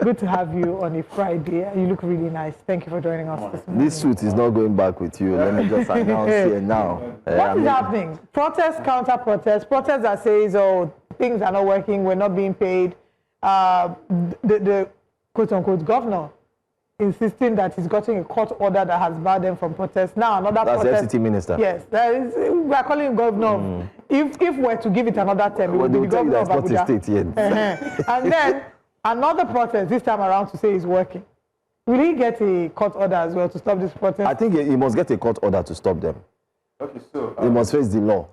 Good to have you on a Friday. You look really nice. Thank you for joining us this morning. This suit is not going back with you. Let me just announce here now. What is happening? Protest, counter-protest. Protest that says, oh, things are not working, we're not being paid. The quote-unquote governor insisting that he's gotten a court order that has barred them from protest. Now another That's protest. FCT minister. Yes, we are calling him governor. If we're to give it another term, it would be the governor of Abuja. State yet. And then another protest this time around to say he's working. Will he get a court order as well to stop this protest? I think he must get a court order to stop them. Okay, so he must face the law.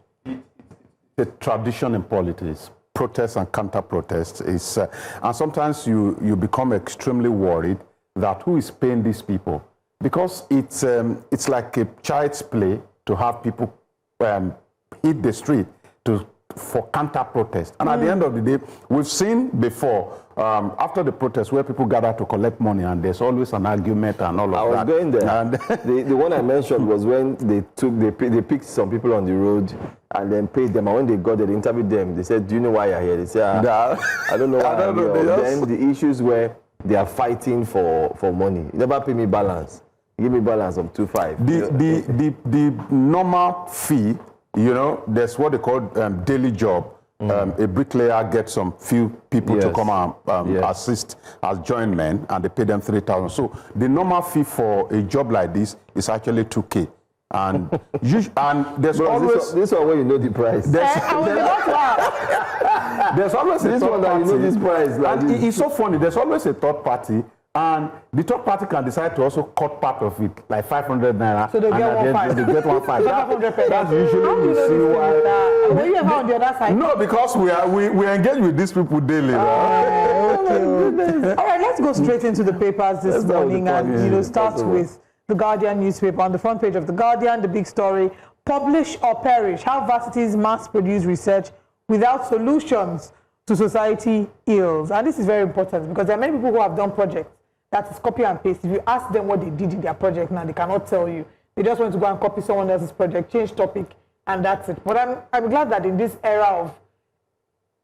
The tradition in politics, protest and counter-protest is, and sometimes you become extremely worried that who is paying these people, because it's like a child's play to have people hit the street for counter-protest. And at the end of the day, we've seen before, after the protest, where people gather to collect money, and there's always an argument and all of that. I was going there. And the one I mentioned was when they picked some people on the road and then paid them. And when they got there, they interviewed them. They said, "Do you know why you're here?" They said, "I don't know why I'm here." Then the issues where they are fighting for money. You never pay me balance. Give me balance of 2.5. The normal fee, you know, there's what they call daily job. A bricklayer gets some few people to come and assist as journeymen, and they pay them 3,000. So the normal fee for a job like this is actually 2K. And there's always this one where you know the price. There's always this one that you know this price. Like and it's so funny. There's always a third party. And the third party can decide to also cut part of it, like 500 naira. So they get 1.5. They get 1.5. That's usually you see why. Were you ever on the other side? No, because we engage with these people daily. Okay. All right, let's go straight into the papers this morning and start with the Guardian newspaper. On the front page of the Guardian, the big story: publish or perish. How varsities mass-produce research without solutions to society ills. And this is very important because there are many people who have done projects that is copy and paste. If you ask them what they did in their project now, they cannot tell you. They just want to go and copy someone else's project, change topic, and that's it. But I'm glad that in this era of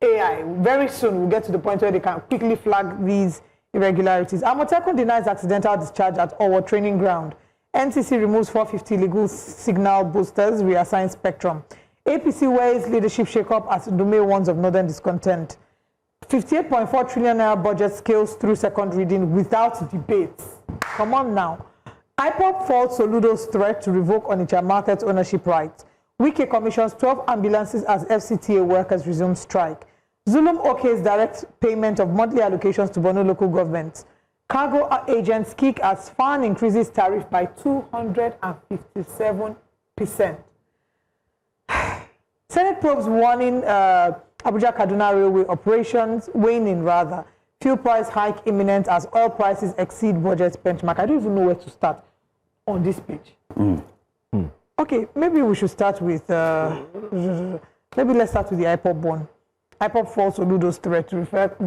AI, very soon we'll get to the point where they can quickly flag these irregularities. Amotekun denies accidental discharge at Owo training ground. NCC removes 450 legal signal boosters, reassigns spectrum. APC weighs leadership shake-up as Dume warns of northern discontent. 58.4 trillion naira budget scales through second reading without debates. Come on now. IPOP faults Soludo's threat to revoke Onitsha market ownership rights. Wike commissions 12 ambulances as FCTA workers resume strike. Zulum OK's direct payment of monthly allocations to Borno local governments. Cargo agents kick as FAN increases tariff by 257%. Senate probes warning Abuja-Kaduna Railway operations waning rather. Fuel price hike imminent as oil prices exceed budget benchmark. I don't even know where to start on this page. Okay, maybe we should start with, maybe let's start with the IPOP one. IPOP falls Soludo's threat to revoke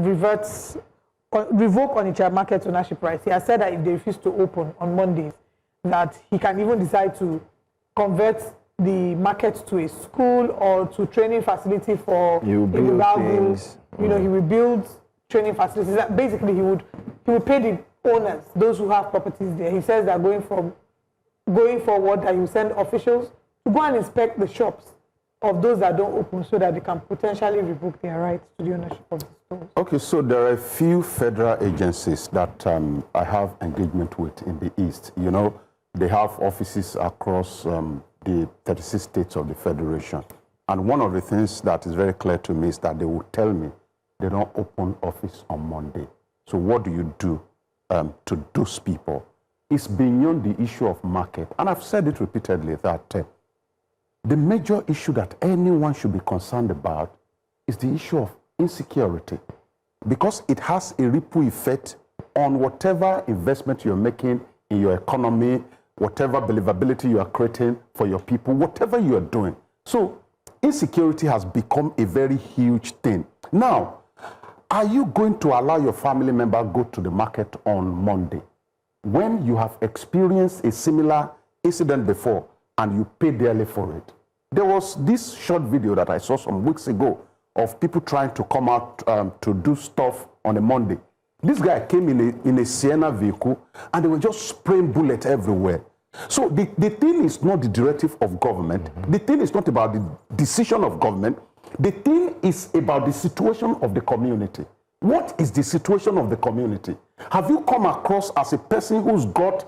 Onitsha market ownership rights. He has said that if they refuse to open on Mondays, that he can even decide to convert the market to a school or to training facility for things. He will build training facilities. Basically, he will pay the owners, those who have properties there. He says that going forward, that he will send officials to go and inspect the shops of those that don't open so that they can potentially revoke their rights to the ownership of the stores. Okay, so there are a few federal agencies that I have engagement with in the East. You know, they have offices across the 36 states of the Federation. And one of the things that is very clear to me is that they will tell me they don't open office on Monday. So what do you do to those people? It's beyond the issue of market. And I've said it repeatedly that the major issue that anyone should be concerned about is the issue of insecurity, because it has a ripple effect on whatever investment you're making in your economy, whatever believability you are creating for your people, whatever you are doing. So insecurity has become a very huge thing. Now, are you going to allow your family member go to the market on Monday when you have experienced a similar incident before and you pay dearly for it? There was this short video that I saw some weeks ago of people trying to come out to do stuff on a Monday. This guy came in a Sienna vehicle, and they were just spraying bullets everywhere. So the thing is not the directive of government. The thing is not about the decision of government. The thing is about the situation of the community. What is the situation of the community? Have you come across as a person who's got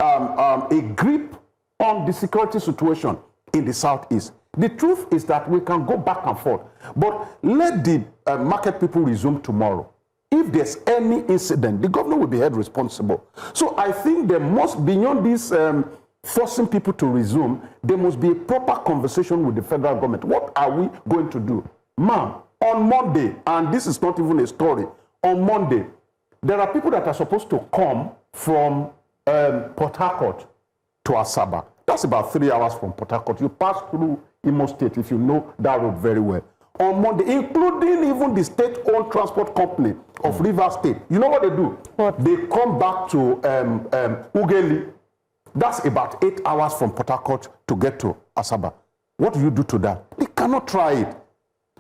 a grip on the security situation in the Southeast? The truth is that we can go back and forth, but let the market people resume tomorrow. If there's any incident, the governor will be held responsible. So I think there must, beyond this forcing people to resume, there must be a proper conversation with the federal government. What are we going to do? Ma'am, on Monday, and this is not even a story, on Monday, there are people that are supposed to come from Port Harcourt to Asaba. That's about 3 hours from Port Harcourt. You pass through Imo State, if you know that road very well. On Monday, including even the state-owned transport company of Rivers State. You know what they do? What? They come back to Ugeli. That's about 8 hours from Port Harcourt to get to Asaba. What do you do to that? They cannot try it.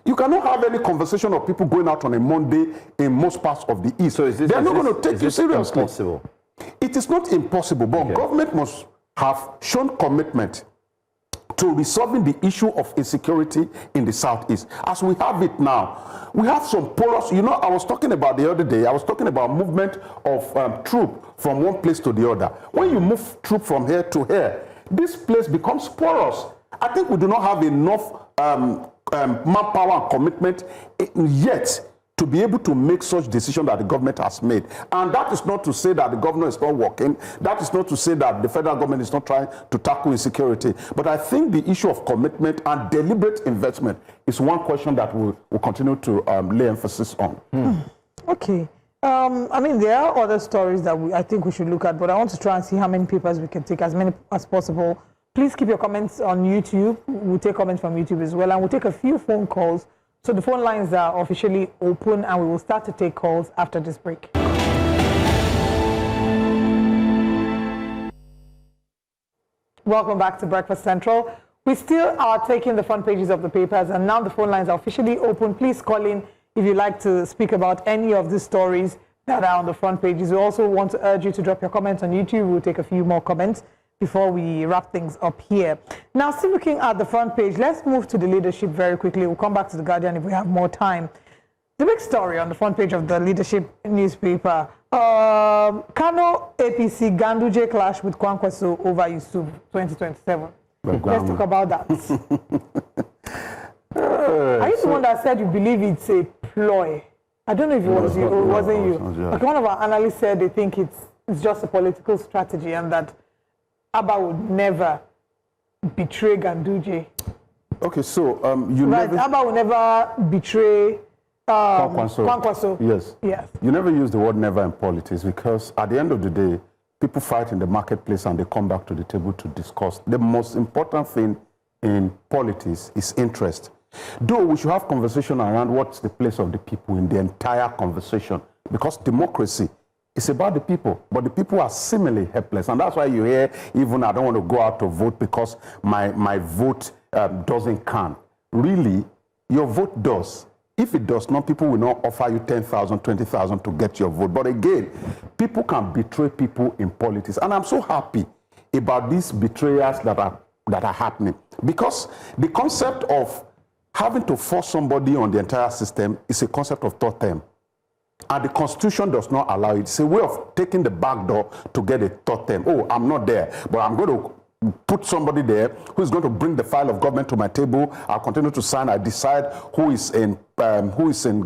You cannot have any conversation of people going out on a Monday in most parts of the East. So they're not going to take you seriously. Impossible? It is not impossible, but government must have shown commitment to resolving the issue of insecurity in the Southeast. As we have it now, we have some porous, you know, I was talking about the other day, I was talking about movement of troops from one place to the other. When you move troops from here to here, this place becomes porous. I think we do not have enough manpower and commitment yet to be able to make such decisions that the government has made. And that is not to say that the governor is not working. That is not to say that the federal government is not trying to tackle insecurity. But I think the issue of commitment and deliberate investment is one question that we'll continue to lay emphasis on. Okay. I mean, there are other stories that I think we should look at, but I want to try and see how many papers we can take, as many as possible. Please keep your comments on YouTube. We'll take comments from YouTube as well, and we'll take a few phone calls. So the phone lines are officially open, and we will start to take calls after this break. Welcome back to Breakfast Central. We still are taking the front pages of the papers, and now the phone lines are officially open. Please call in if you'd like to speak about any of the stories that are on the front pages. We also want to urge you to drop your comments on YouTube. We'll take a few more comments before we wrap things up here. Now, still looking at the front page, let's move to the leadership very quickly. We'll come back to the Guardian if we have more time. The big story on the front page of the leadership newspaper, Kano APC Ganduje clash with Kwankwaso over Yusuf 2027. Let's talk about that. Are you the one that said you believe it's a ploy? I don't know if it was you or it wasn't you. Like one of our analysts said they think it's just a political strategy and that Abba would never betray Ganduje. Okay, so Abba would never betray Kwankwaso. Yes. Yes. You never use the word never in politics because at the end of the day, people fight in the marketplace and they come back to the table to discuss. The most important thing in politics is interest. Though we should have conversation around what's the place of the people in the entire conversation, because democracy is about the people, but the people are similarly helpless. And that's why you hear, even I don't want to go out to vote because my vote doesn't count. Really, your vote does. If it does not, people will not offer you 10,000, 20,000 to get your vote. But again, people can betray people in politics. And I'm so happy about these betrayals that are happening. Because the concept of having to force somebody on the entire system is a concept of third term. And the Constitution does not allow it. It's a way of taking the back door to get a third term. Oh, I'm not there, but I'm going to put somebody there who is going to bring the file of government to my table. I'll continue to sign. I decide who is in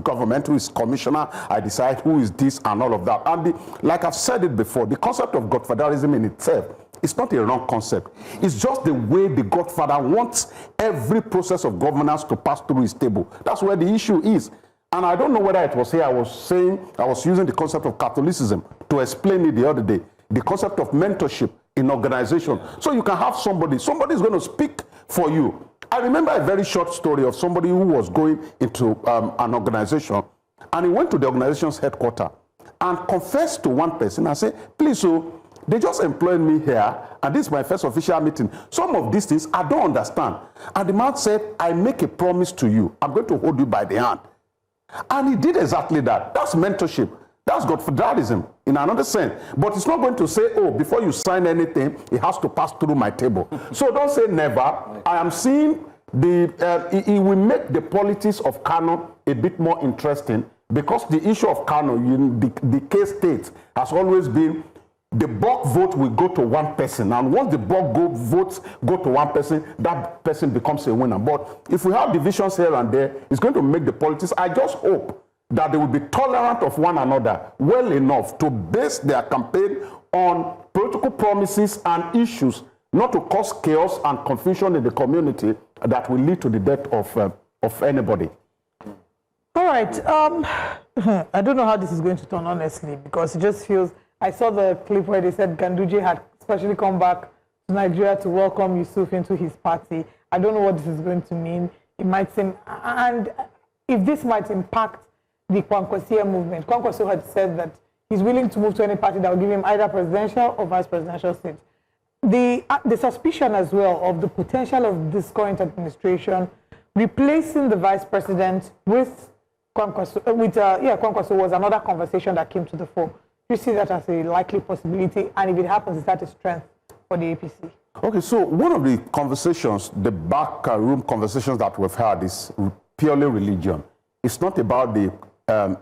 government, who is commissioner. I decide who is this and all of that. And like I've said it before, the concept of godfatherism in itself is not a wrong concept. It's just the way the godfather wants every process of governance to pass through his table. That's where the issue is. And I don't know whether it was here I was using the concept of Catholicism to explain it the other day. The concept of mentorship in organization. So you can have somebody is going to speak for you. I remember a very short story of somebody who was going into an organization, and he went to the organization's headquarters and confessed to one person and said, please, so they just employed me here, and this is my first official meeting. Some of these things I don't understand. And the man said, I make a promise to you. I'm going to hold you by the hand. And he did exactly that. That's mentorship. That's godfatherism in another sense. But it's not going to say, oh, before you sign anything, it has to pass through my table. So don't say never. I am seeing it will make the politics of Kano a bit more interesting, because the issue of Kano, the case state has always been the bulk vote will go to one person, and once the bulk votes go to one person, that person becomes a winner. But if we have divisions here and there, it's going to make the politics. I just hope that they will be tolerant of one another well enough to base their campaign on political promises and issues, not to cause chaos and confusion in the community that will lead to the death of anybody. All right. I don't know how this is going to turn, honestly, because it just feels... I saw the clip where they said Ganduje had especially come back to Nigeria to welcome Yusuf into his party. I don't know what this is going to mean. It might seem... And if this might impact the Kwankwasia movement. Kwankwaso had said that he's willing to move to any party that will give him either presidential or vice presidential seats. The suspicion as well of the potential of this current administration replacing the vice president with Kwankwaso, Kwankwaso was another conversation that came to the fore. You see that as a likely possibility, and if it happens, is that a strength for the APC? Okay, so one of the conversations, the backroom conversations that we've had is purely religion. It's not about the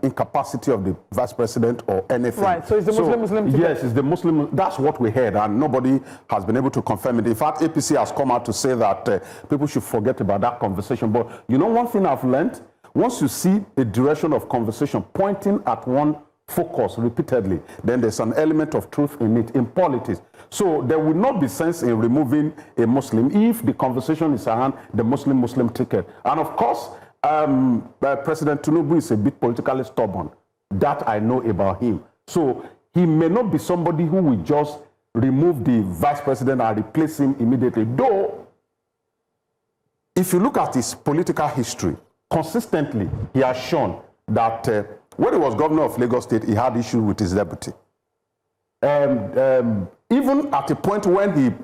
incapacity of the vice president or anything. Right, so it's the Muslim ticket. Yes, it's the Muslim. That's what we heard, and nobody has been able to confirm it. In fact, APC has come out to say that people should forget about that conversation. But you know one thing I've learned? Once you see a direction of conversation pointing at one focus repeatedly, then there's an element of truth in it in politics. So there will not be sense in removing a Muslim if the conversation is around the Muslim ticket. And of course, President Tinubu is a bit politically stubborn. That I know about him. So he may not be somebody who will just remove the vice president and replace him immediately. Though, if you look at his political history, consistently he has shown that when he was governor of Lagos State, he had issues with his deputy. Even at a point when he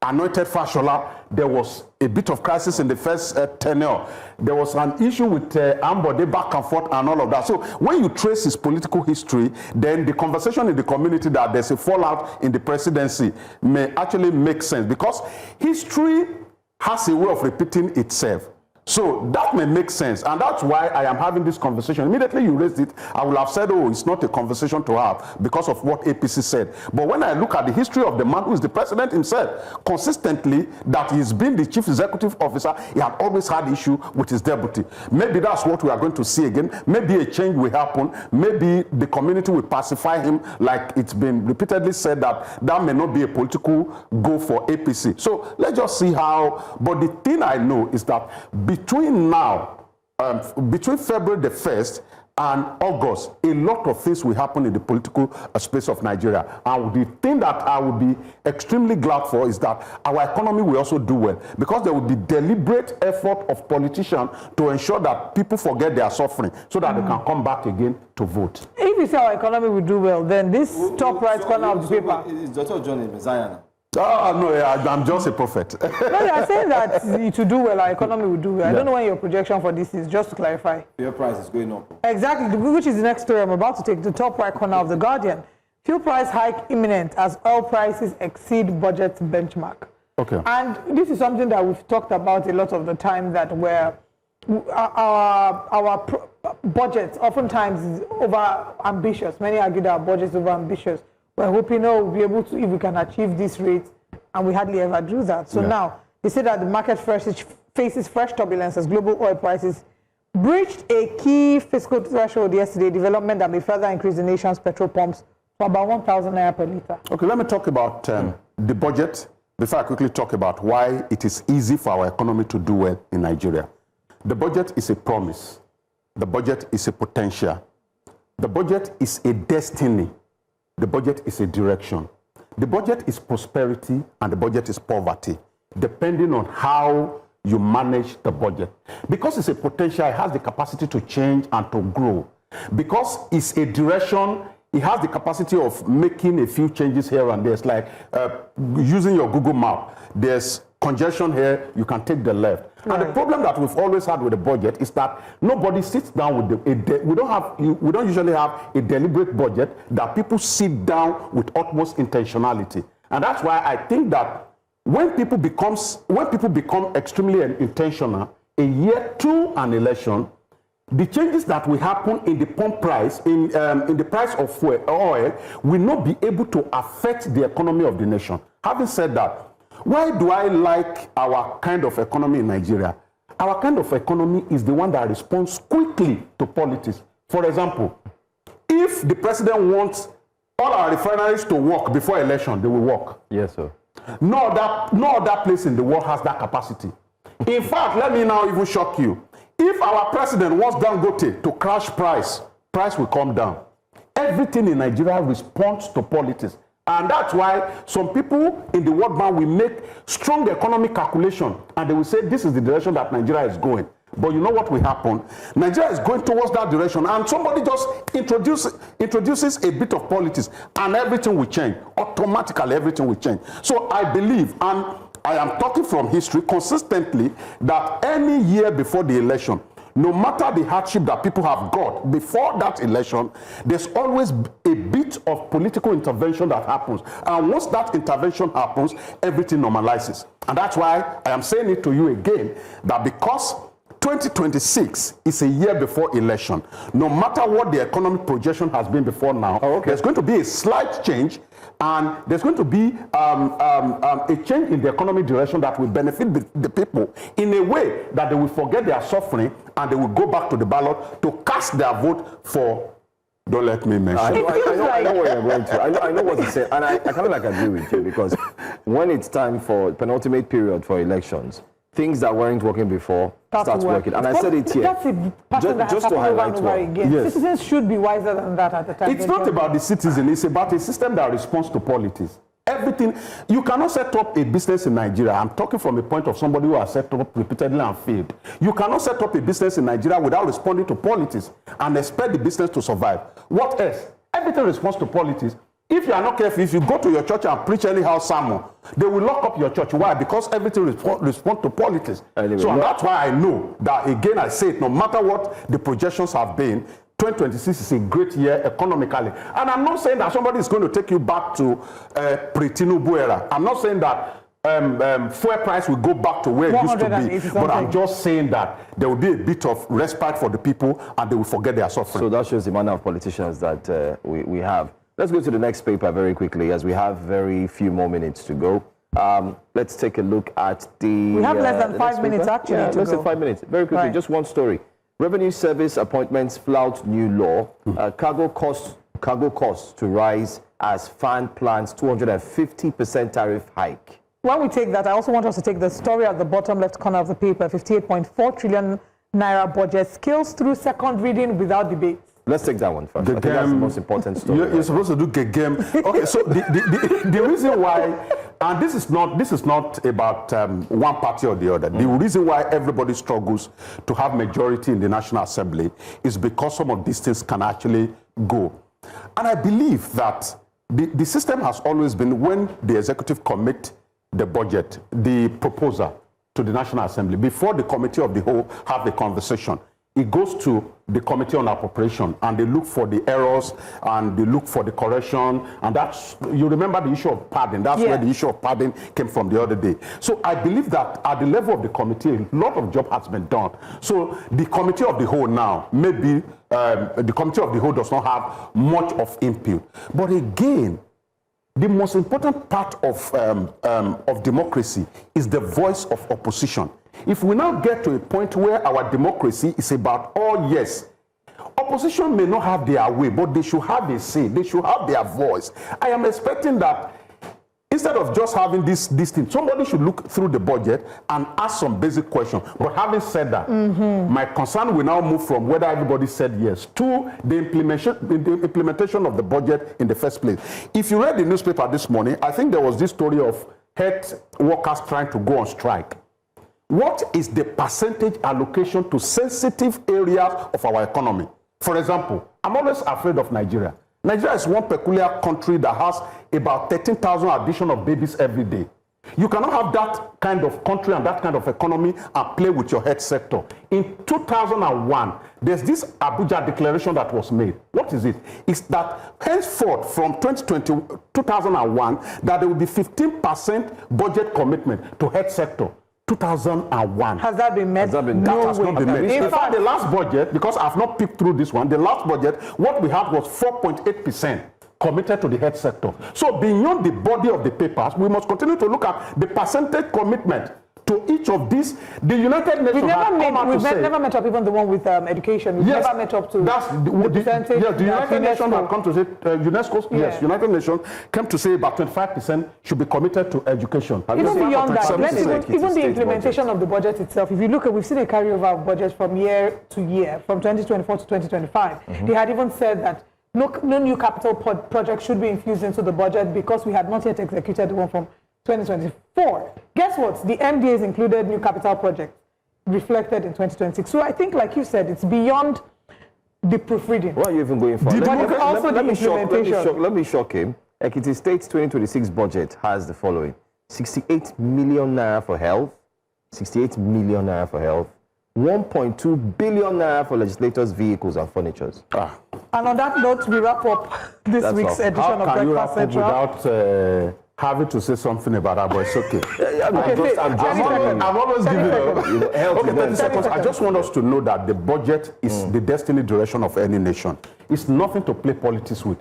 anointed Fashola, there was a bit of crisis in the first tenure. There was an issue with Ambode back and forth and all of that. So when you trace his political history, then the conversation in the community that there's a fallout in the presidency may actually make sense, because history has a way of repeating itself. So that may make sense, and that's why I am having this conversation. Immediately you raised it, I would have said, oh, it's not a conversation to have because of what APC said. But when I look at the history of the man who is the president himself, consistently that he's been the chief executive officer, he had always had issue with his deputy. Maybe that's what we are going to see again. Maybe a change will happen. Maybe the community will pacify him, like it's been repeatedly said that may not be a political goal for APC. So let's just see how. But the thing I know is that between now, between February the 1st and August, a lot of things will happen in the political space of Nigeria. And the thing that I would be extremely glad for is that our economy will also do well, because there will be deliberate effort of politicians to ensure that people forget their suffering so that they can come back again to vote. If you say our economy will do well, then this top right corner of the paper... Is Dotun Ojon a Messiah now? Oh, no, I'm just a prophet. No, you are saying that to do well, our economy will do well. I don't know when your projection for this is, just to clarify. Fuel price is going up. Exactly, which is the next story I'm about to take, the top right corner of The Guardian. Fuel price hike imminent as oil prices exceed budget benchmark. Okay. And this is something that we've talked about a lot of the time, that where our budget oftentimes is over ambitious. Many argue that our budget is over ambitious. We're hoping, we'll be able to, if we can achieve this rate, and we hardly ever do that. So now, they say that the market faces fresh turbulence as global oil prices breached a key fiscal threshold yesterday, development that may further increase the nation's petrol pumps to about 1,000 naira per litre. Okay, let me talk about the budget before I quickly talk about why it is easy for our economy to do well in Nigeria. The budget is a promise. The budget is a potential. The budget is a destiny. The budget is a direction. The budget is prosperity and the budget is poverty, depending on how you manage the budget. Because it's a potential, it has the capacity to change and to grow. Because it's a direction, it has the capacity of making a few changes here and there. It's like using your Google map. There's congestion here, you can take the left. Right. And the problem that we've always had with the budget is that nobody sits down with we don't usually have a deliberate budget that people sit down with utmost intentionality. And that's why I think that when people become extremely intentional a year to an election, the changes that will happen in the pump price, in the price of oil, will not be able to affect the economy of the nation. Having said that, why do I like our kind of economy in Nigeria? Our kind of economy is the one that responds quickly to politics. For example, if the president wants all our refineries to work before election, they will work. Yes, sir. No other place in the world has that capacity. In fact, let me now even shock you. If our president wants Dangote to crash price will come down. Everything in Nigeria responds to politics. And that's why some people in the World Bank will make strong economic calculation and they will say this is the direction that Nigeria is going. But you know what will happen? Nigeria is going towards that direction and somebody just introduces a bit of politics and everything will change. Automatically everything will change. So I believe, and I am talking from history consistently, that any year before the election, no matter the hardship that people have got before that election, there's always a bit of political intervention that happens. And once that intervention happens, everything normalizes. And that's why I am saying it to you again, that because 2026 is a year before election, no matter what the economic projection has been before now, there's going to be a slight change. And there's going to be a change in the economic direction that will benefit the people in a way that they will forget their suffering and they will go back to the ballot to cast their vote for, don't let me mention. I know what you're going to. I know what you say. And I kind of like agree with you because when it's time for penultimate period for elections, things that weren't working before start working. And I said it here. That's a pattern that just to highlight one. Yes. Citizens should be wiser than that at the time. It's not about the citizen, it's about a system that responds to politics. Everything, you cannot set up a business in Nigeria. I'm talking from a point of somebody who has set up repeatedly and failed. You cannot set up a business in Nigeria without responding to politics and expect the business to survive. What else? Everything responds to politics. If you are not careful, if you go to your church and preach anyhow sermon, they will lock up your church. Why? Because everything responds to politics. Anyway, so that's why I know that, again, I say it, no matter what the projections have been, 2026 is a great year economically. And I'm not saying that somebody is going to take you back to pre-Tinubu era. I'm not saying that fuel price will go back to where it used to be. But I'm just saying that there will be a bit of respite for the people and they will forget their suffering. So that shows the manner of politicians that we have. Let's go to the next paper very quickly as we have very few more minutes to go. Let's take a look at the... We have less than 5 minutes actually to less than 5 minutes. Very quickly, just one story. Revenue Service appointments flout new law. Cargo costs to rise as FAN plans 250% tariff hike. When we take that, I also want us to take the story at the bottom left corner of the paper, 58.4 trillion naira budget scales through second reading without debate. Let's take that one first. I think that's the most important story. You're supposed to do game. Okay, so the reason why, and this is not about one party or the other. The reason why everybody struggles to have majority in the National Assembly is because some of these things can actually go. And I believe that the system has always been when the executive commit the budget, the proposal to the National Assembly, before the committee of the whole have a conversation, it goes to the Committee on Appropriation and they look for the errors and they look for the correction. And that's, you remember the issue of padding. That's where the issue of padding came from the other day. So I believe that at the level of the committee, a lot of job has been done. So the Committee of the whole now, maybe the Committee of the whole does not have much of input. But again, the most important part of democracy is the voice of opposition. If we now get to a point where our democracy is about, oh yes, opposition may not have their way, but they should have a say, they should have their voice. I am expecting that instead of just having this thing, somebody should look through the budget and ask some basic questions. But having said that, my concern will now move from whether everybody said yes to the implementation of the budget in the first place. If you read the newspaper this morning, I think there was this story of health workers trying to go on strike. What is the percentage allocation to sensitive areas of our economy? For example, I'm always afraid of Nigeria. Nigeria is one peculiar country that has about 13,000 addition of babies every day. You cannot have that kind of country and that kind of economy and play with your health sector. In 2001, there's this Abuja declaration that was made. What is it? It's that henceforth from 2001, that there will be 15% budget commitment to health sector. 2001. Has that been met? That has not been met. In fact, the last budget, because I've not picked through this one, the last budget, what we had was 4.8% committed to the health sector. So beyond the body of the papers, we must continue to look at the percentage commitment to each of these. The United Nations we've never met up, even the one with education. We've never met up to the percentage. Yes, the United Nations have come to say, UNESCO, yes, United Nations came to say about 25% should be committed to education. Even beyond that, even the implementation of the budget itself, if you look at, we've seen a carryover of budget from year to year, from 2024 to 2025. They had even said that no new capital project should be infused into the budget because we had not yet executed the one from 2024. Guess what? The MDAs included new capital projects reflected in 2026. So I think, like you said, it's beyond the proofreading. What are you even going for? Let me shock him. Ekiti State's 2026 budget has the following: 68 million naira for health, 68 million naira for health, 1.2 billion naira for legislators' vehicles and furnitures. And on that note, we wrap up this week's edition of Breakfast Central. Without having to say something about that, but it's okay. I'm always giving it up. Okay, 30 seconds. I just want us to know that the budget is the destiny direction of any nation. It's nothing to play politics with.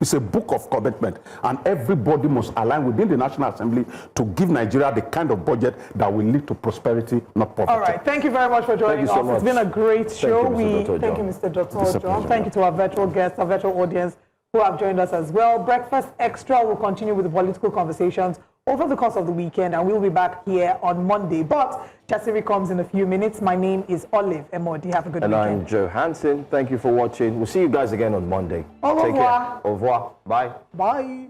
It's a book of commitment, and everybody must align within the National Assembly to give Nigeria the kind of budget that will lead to prosperity, not poverty. All right. Thank you very much for joining us. It's been a great show. Thank you, Mr. Dotun Ojon. Thank you to our virtual guests, our virtual audience who have joined us as well. Breakfast Extra will continue with the political conversations over the course of the weekend, and we'll be back here on Monday. But Jasiri comes in a few minutes. My name is Olive Emodi. Have a good weekend. And I'm Joe Hansen. Thank you for watching. We'll see you guys again on Monday. Au revoir. Take care. Au revoir. Bye. Bye.